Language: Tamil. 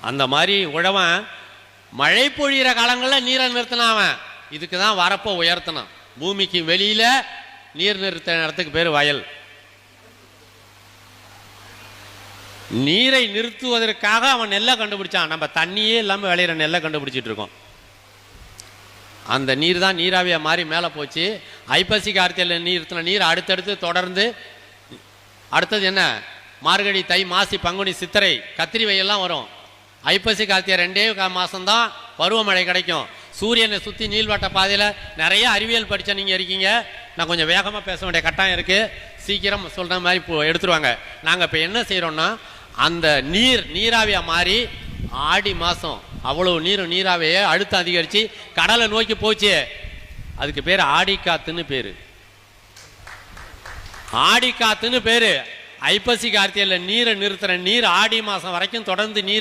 அந்த மாதிரி உழவன் மழை பொழிகிற காலங்களில் நீரை நிறுத்தினாவன். இதுக்கு தான் வரப்போ உயர்த்தணும். பூமிக்கு வெளியில நீர் நிறுத்த இடத்துக்கு பேர் வயல். நீரை நிறுத்துவதற்காக அவன் நெல்லை கண்டுபிடிச்சான். நம்ம தண்ணியே இல்லாமல் விளையிற நெல்லை கண்டுபிடிச்சிட்டு இருக்கோம். அந்த நீர் தான் நீராவியா மாறி மேலே போச்சு. ஐப்பசி கார்த்திகையில் நிறுத்தின நீர் அடுத்தடுத்து தொடர்ந்து அடுத்தது என்ன, மார்கழி தை மாசி பங்குனி சித்திரை கத்திரி வெயிலெல்லாம் வரும். ஐப்பசி கார்த்திகை 2 மாதம்தான் பருவமழை கிடைக்கும். சூரியனை சுற்றி நீள்வட்ட பாதையில் நிறைய அறிவியல் படித்த நீங்கள் இருக்கீங்க. நான் கொஞ்சம் வேகமாக பேச வேண்டிய கட்டாயம் இருக்குது. சீக்கிரம் சொல்கிற மாதிரி இப்போ எடுத்துருவாங்க. நாங்கள் இப்போ என்ன செய்கிறோன்னா, அந்த நீராவியாக மாறி ஆடி மாதம் அவ்வளவு நீராவியை அழுத்தம் அதிகரித்து கடலை நோக்கி போச்சு. அதுக்கு பேர் ஆடிக்காத்துன்னு பேர். ஆடிக்காத்துன்னு பேர். ஐப்பசி கார்த்திகையில் நீரை நிறுத்துகிற நீர் ஆடி மாதம் வரைக்கும் தொடர்ந்து நீர்